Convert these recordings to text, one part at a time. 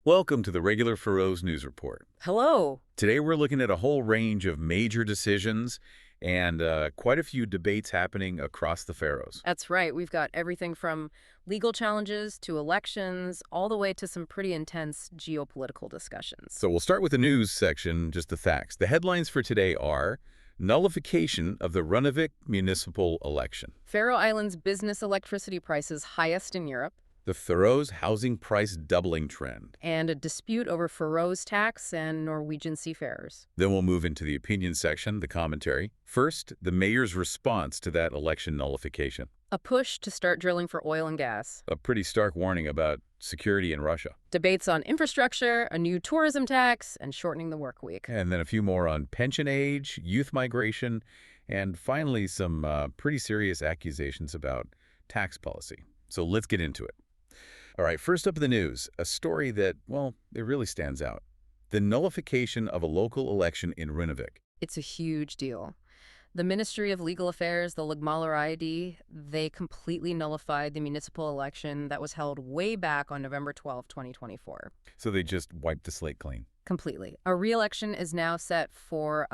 Welcome to the regular Faroes News Report. Hello. Today we're looking at a whole range of major decisions and quite a few debates happening across the Faroes. That's right. We've got everything from legal challenges to elections, all the way to some pretty intense geopolitical discussions. So we'll start with the news section, just the facts. The headlines for today are nullification of the Runavík municipal election, Faroe Islands business electricity prices highest in Europe, the Faroes housing price doubling trend. and a dispute over Faroes tax and Norwegian seafarers. Then we'll move into the opinion section, the commentary. First, the mayor's response to that election nullification. A push to start drilling for oil and gas. A pretty stark warning about security in Russia. Debates on infrastructure, a new tourism tax, and shortening the work week. And then a few more on pension age, youth migration, and finally some pretty serious accusations about tax policy. So let's get into it. All right, first up in the news, a story that, well, it really stands out. The nullification of a local election in Runavík. It's a huge deal. The Ministry of Legal Affairs, the Lagmálaraidi, they completely nullified the municipal election that was held way back on November 12, 2024. So they just wiped the slate clean. Completely. A re-election is now set for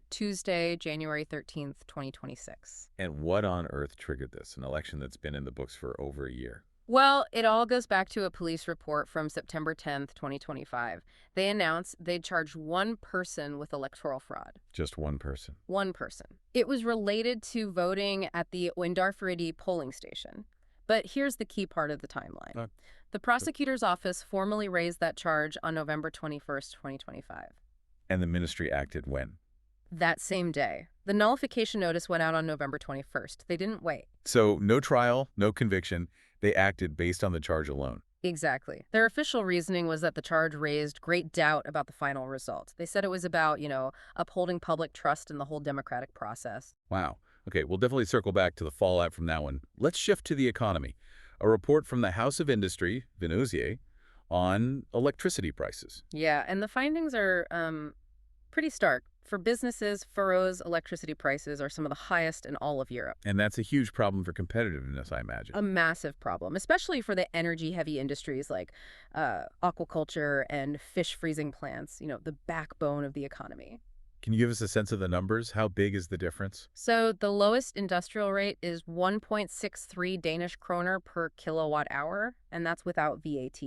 Tuesday, January 13th, 2026. And what on earth triggered this? An election that's been in the books for over a year. Well, it all goes back to a police report from September 10th, 2025. They announced they'd charged one person with electoral fraud. Just one person. One person. It was related to voting at the Undarfiridi polling station. But here's the key part of the timeline. The prosecutor's office formally raised that charge on November 21st, 2025. And the ministry acted when? That same day. The nullification notice went out on November 21st. They didn't wait. So no trial, no conviction. They acted based on the charge alone. Exactly. Their official reasoning was that the charge raised great doubt about the final result. They said it was about, upholding public trust in the whole democratic process. Wow. Okay, we'll definitely circle back to the fallout from that one. Let's shift to the economy. A report from the House of Industry, Vinouzier, on electricity prices. Yeah, and the findings are pretty stark. For businesses, Faroes electricity prices are some of the highest in all of Europe. And that's a huge problem for competitiveness, I imagine. A massive problem, especially for the energy-heavy industries like aquaculture and fish freezing plants, the backbone of the economy. Can you give us a sense of the numbers? How big is the difference? So the lowest industrial rate is 1.63 Danish kroner per kilowatt hour, and that's without VAT.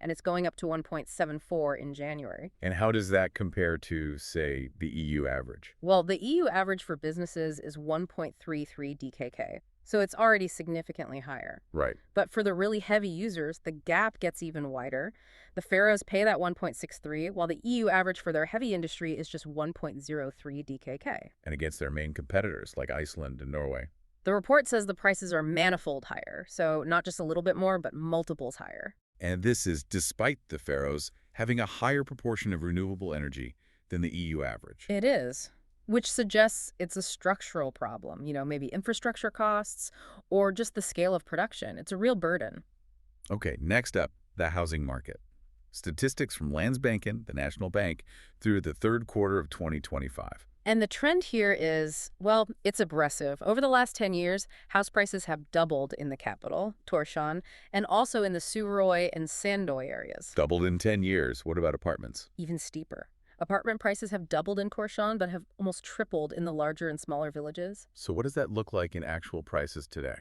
And it's going up to 1.74 in January. And how does that compare to, say, the EU average? Well, the EU average for businesses is 1.33 DKK. So it's already significantly higher. Right. But for the really heavy users, the gap gets even wider. The Faroes pay that 1.63, while the EU average for their heavy industry is just 1.03 DKK. And against their main competitors like Iceland and Norway. The report says the prices are manifold higher, so not just a little bit more, but multiples higher. And this is despite the Faroes having a higher proportion of renewable energy than the EU average. It is. Which suggests it's a structural problem, maybe infrastructure costs or just the scale of production. It's a real burden. Okay, next up, the housing market. Statistics from Landsbanken, the national bank, through the third quarter of 2025. And the trend here is, well, it's aggressive. Over the last 10 years, house prices have doubled in the capital, Tórshavn, and also in the Suðuroy and Sandoy areas. Doubled in 10 years. What about apartments? Even steeper. Apartment prices have doubled in Tórshavn, but have almost tripled in the larger and smaller villages. So what does that look like in actual prices today?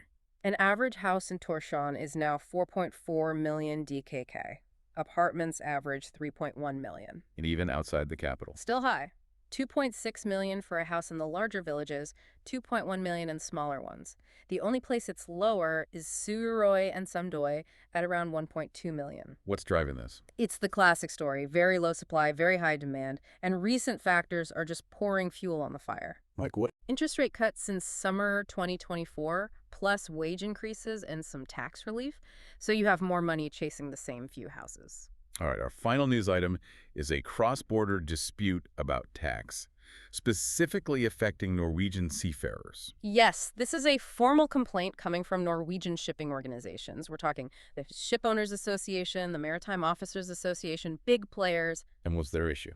An average house in Tórshavn is now 4.4 million DKK. Apartments average 3.1 million. And even outside the capital. Still high. 2.6 million for a house in the larger villages, 2.1 million in smaller ones. The only place it's lower is Suðuroy and Sandoy at around 1.2 million. What's driving this? It's the classic story. Very low supply, very high demand, and recent factors are just pouring fuel on the fire. Like what? Interest rate cuts since summer 2024, plus wage increases and some tax relief. So you have more money chasing the same few houses. All right, our final news item is a cross-border dispute about tax, specifically affecting Norwegian seafarers. Yes, this is a formal complaint coming from Norwegian shipping organizations. We're talking the Ship Owners Association, the Maritime Officers Association, big players. And what's their issue?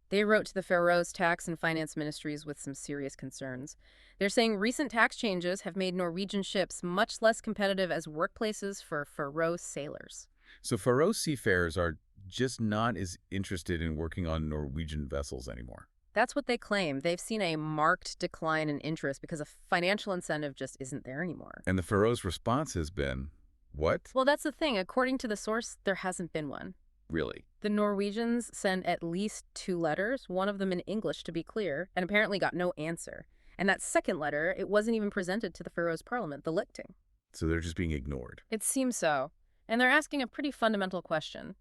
They wrote to the Faroes tax and finance ministries with some serious concerns. They're saying recent tax changes have made Norwegian ships much less competitive as workplaces for Faroe sailors. So Faroe seafarers are just not as interested in working on Norwegian vessels anymore. That's what they claim. They've seen a marked decline in interest because a financial incentive just isn't there anymore. And the Faroes' response has been, what? Well, that's the thing. According to the source, there hasn't been one. Really? The Norwegians sent at least 2 letters, one of them in English to be clear, and apparently got no answer. And that second letter, it wasn't even presented to the Faroes Parliament, the Lykting. So they're just being ignored. It seems so. And they're asking a pretty fundamental question.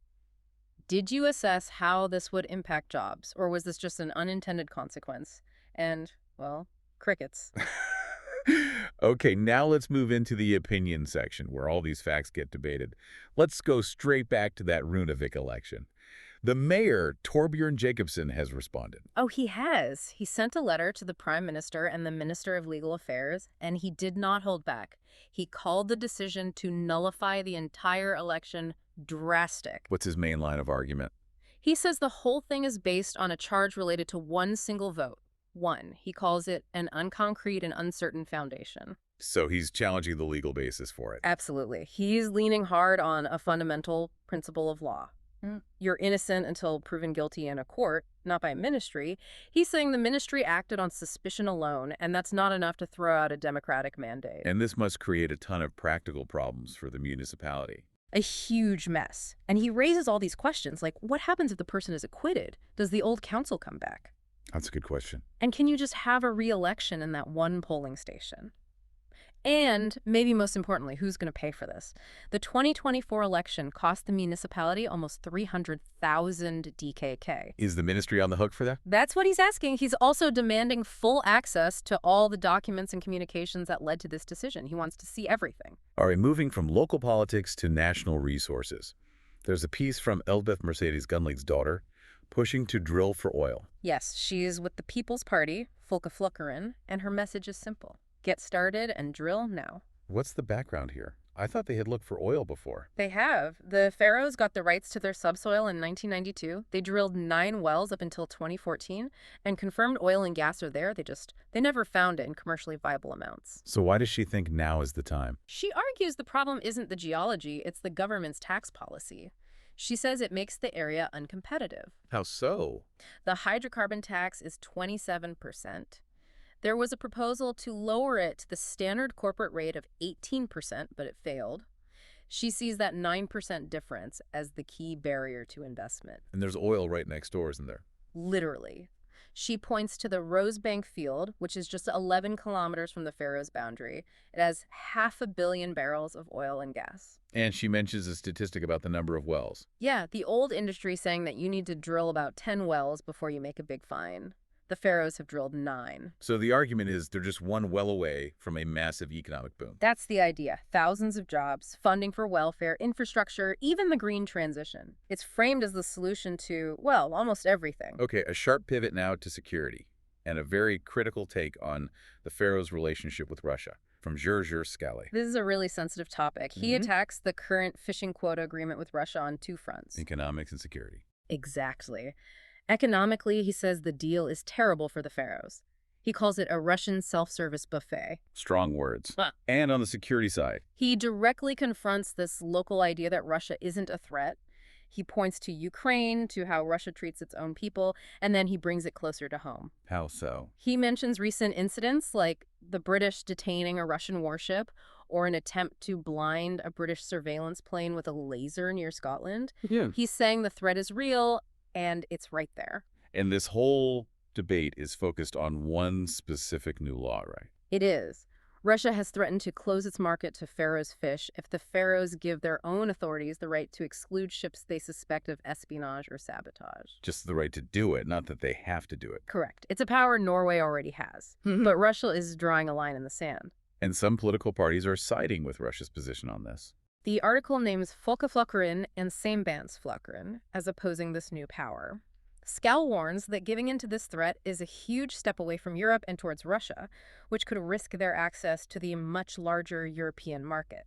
Did you assess how this would impact jobs, or was this just an unintended consequence? And, well, crickets. Okay, now let's move into the opinion section where all these facts get debated. Let's go straight back to that Runavík election. The mayor, Torbjørn Jacobsen, has responded. Oh, he has. He sent a letter to the Prime Minister and the Minister of Legal Affairs, and he did not hold back. He called the decision to nullify the entire election drastic. What's his main line of argument? He says the whole thing is based on a charge related to one single vote. One. He calls it an unconcrete and uncertain foundation. So he's challenging the legal basis for it. Absolutely. He's leaning hard on a fundamental principle of law. You're innocent until proven guilty in a court, not by a ministry. He's saying the ministry acted on suspicion alone, and that's not enough to throw out a democratic mandate. And this must create a ton of practical problems for the municipality. A huge mess. And he raises all these questions, like what happens if the person is acquitted? Does the old council come back? That's a good question. And can you just have a re-election in that one polling station? And maybe most importantly, who's going to pay for this? The 2024 election cost the municipality almost 300,000 DKK. Is the ministry on the hook for that? That's what he's asking. He's also demanding full access to all the documents and communications that led to this decision. He wants to see everything. All right, moving from local politics to national resources. There's a piece from Elbeth Mercedes Gunlig's daughter pushing to drill for oil. Yes, she's with the People's Party, Folkeflokkeren, and her message is simple. Get started and drill now. What's the background here? I thought they had looked for oil before. They have. The Faroes got the rights to their subsoil in 1992. They drilled 9 wells up until 2014 and confirmed oil and gas are there. They never found it in commercially viable amounts. So why does she think now is the time? She argues the problem isn't the geology, it's the government's tax policy. She says it makes the area uncompetitive. How so? The hydrocarbon tax is 27%. There was a proposal to lower it to the standard corporate rate of 18%, but it failed. She sees that 9% difference as the key barrier to investment. And there's oil right next door, isn't there? Literally. She points to the Rosebank field, which is just 11 kilometers from the Faroes boundary. It has 500 million barrels of oil and gas. And she mentions a statistic about the number of wells. Yeah, the old industry saying that you need to drill about 10 wells before you make a big find. The Faroes have drilled 9. So the argument is they're just one well away from a massive economic boom. That's the idea. Thousands of jobs, funding for welfare, infrastructure, even the green transition. It's framed as the solution to, well, almost everything. Okay, a sharp pivot now to security and a very critical take on the Faroes' relationship with Russia from Georgios Skalle. This is a really sensitive topic. He attacks the current fishing quota agreement with Russia on 2 fronts. Economics and security. Exactly. Economically, he says the deal is terrible for the Faroes. He calls it a Russian self-service buffet. Strong words. And on the security side. He directly confronts this local idea that Russia isn't a threat. He points to Ukraine, to how Russia treats its own people, and then he brings it closer to home. How so? He mentions recent incidents like the British detaining a Russian warship or an attempt to blind a British surveillance plane with a laser near Scotland. Yeah. He's saying the threat is real, and it's right there. And this whole debate is focused on one specific new law, right? It is. Russia has threatened to close its market to Faroes fish if the Faroes give their own authorities the right to exclude ships they suspect of espionage or sabotage. Just the right to do it, not that they have to do it. Correct. It's a power Norway already has. But Russia is drawing a line in the sand. And some political parties are siding with Russia's position on this. The article names Folkeflokkeren and Sambandsflokkeren as opposing this new power. Skalle warns that giving into this threat is a huge step away from Europe and towards Russia, which could risk their access to the much larger European market.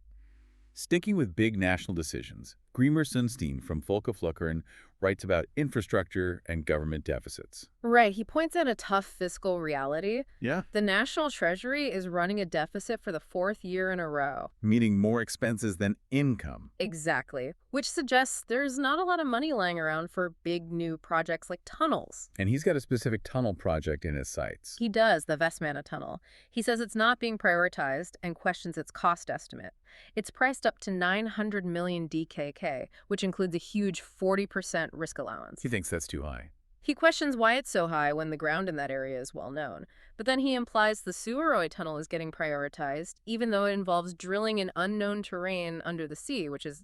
Sticking with big national decisions, Grímur Sundstein from Folkeflokkeren writes about infrastructure and government deficits. Right. He points out a tough fiscal reality. Yeah. The National Treasury is running a deficit for the fourth year in a row. Meaning more expenses than income. Exactly. Which suggests there's not a lot of money lying around for big new projects like tunnels. And he's got a specific tunnel project in his sights. He does, the Vestmanna Tunnel. He says it's not being prioritized and questions its cost estimate. It's priced up to 900 million DKK, which includes a huge 40% risk allowance. He thinks that's too high. He questions why it's so high when the ground in that area is well known. But then he implies the Suðuroy Tunnel is getting prioritized, even though it involves drilling in unknown terrain under the sea, which is,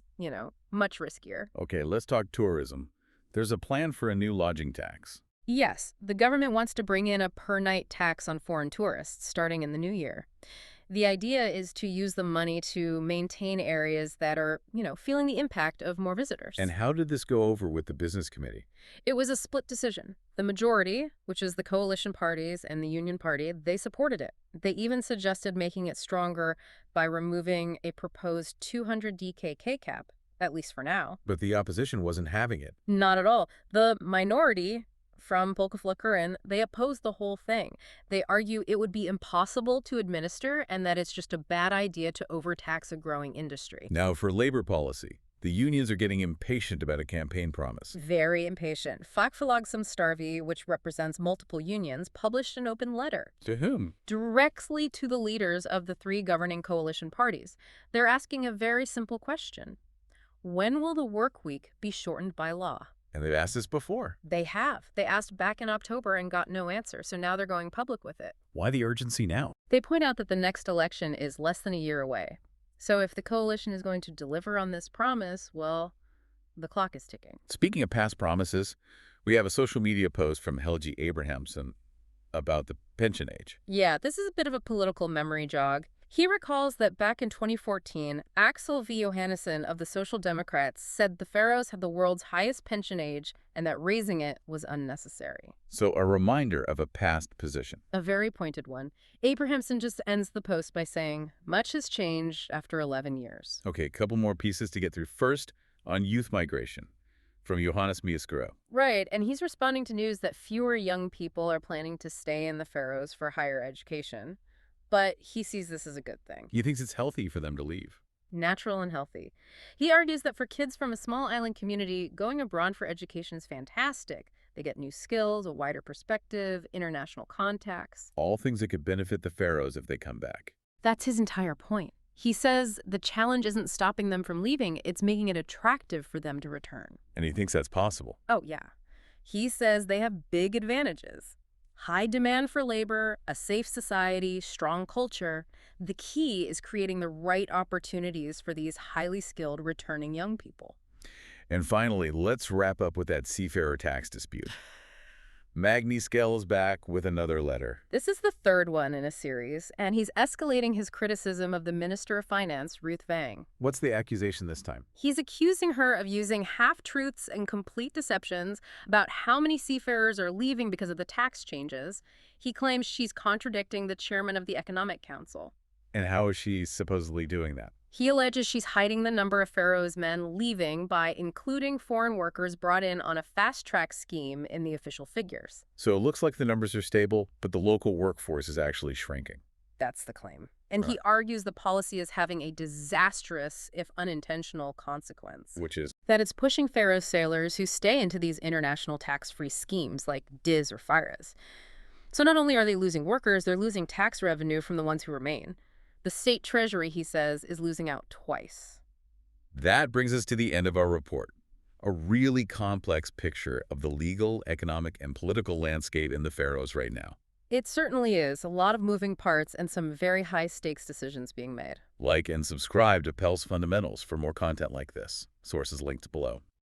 much riskier. Okay, let's talk tourism. There's a plan for a new lodging tax. Yes, the government wants to bring in a per-night tax on foreign tourists starting in the new year. The idea is to use the money to maintain areas that are, feeling the impact of more visitors. And how did this go over with the business committee? It was a split decision. The majority, which is the coalition parties and the Union Party, they supported it. They even suggested making it stronger by removing a proposed 200 DKK cap, at least for now. But the opposition wasn't having it. Not at all. The minority from Folkeflokkeren, they oppose the whole thing. They argue it would be impossible to administer and that it's just a bad idea to overtax a growing industry. Now, for labor policy, the unions are getting impatient about a campaign promise. Very impatient. Fackfélagssamstarfi, which represents multiple unions, published an open letter. To whom? Directly to the leaders of the three governing coalition parties. They're asking a very simple question. When will the work week be shortened by law? And they've asked this before. They have. They asked back in October and got no answer, so now they're going public with it. Why the urgency now? They point out that the next election is less than a year away. So if the coalition is going to deliver on this promise, well, the clock is ticking. Speaking of past promises, we have a social media post from Helgi Abrahamsson about the pension age. Yeah, this is a bit of a political memory jog. He recalls that back in 2014, Axel V. Johannesson of the Social Democrats said the Faroes had the world's highest pension age and that raising it was unnecessary. So a reminder of a past position. A very pointed one. Abrahamsson just ends the post by saying, much has changed after 11 years. Okay, a couple more pieces to get through. First, on youth migration, from Johannes Miaskuro. Right, and he's responding to news that fewer young people are planning to stay in the Faroes for higher education. But he sees this as a good thing. He thinks it's healthy for them to leave. Natural and healthy. He argues that for kids from a small island community, going abroad for education is fantastic. They get new skills, a wider perspective, international contacts. All things that could benefit the Faroes if they come back. That's his entire point. He says the challenge isn't stopping them from leaving, it's making it attractive for them to return. And he thinks that's possible. Oh, yeah. He says they have big advantages. High demand for labor, a safe society, strong culture. The key is creating the right opportunities for these highly skilled returning young people. And finally, let's wrap up with that seafarer tax dispute. Magni scales back with another letter. This is the third one in a series, and he's escalating his criticism of the Minister of Finance, Ruth Vang. What's the accusation this time? He's accusing her of using half-truths and complete deceptions about how many seafarers are leaving because of the tax changes. He claims she's contradicting the chairman of the Economic Council. And how is she supposedly doing that? He alleges she's hiding the number of Faroes men leaving by including foreign workers brought in on a fast-track scheme in the official figures. So it looks like the numbers are stable, but the local workforce is actually shrinking. That's the claim. And he argues the policy is having a disastrous, if unintentional, consequence. Which is? That it's pushing Faroe sailors who stay into these international tax-free schemes like DIS or FIRAs. So not only are they losing workers, they're losing tax revenue from the ones who remain. The state treasury, he says, is losing out twice. That brings us to the end of our report. A really complex picture of the legal, economic, and political landscape in the Faroes right now. It certainly is. A lot of moving parts and some very high-stakes decisions being made. Like and subscribe to PalsFundamentals for more content like this. Sources linked below.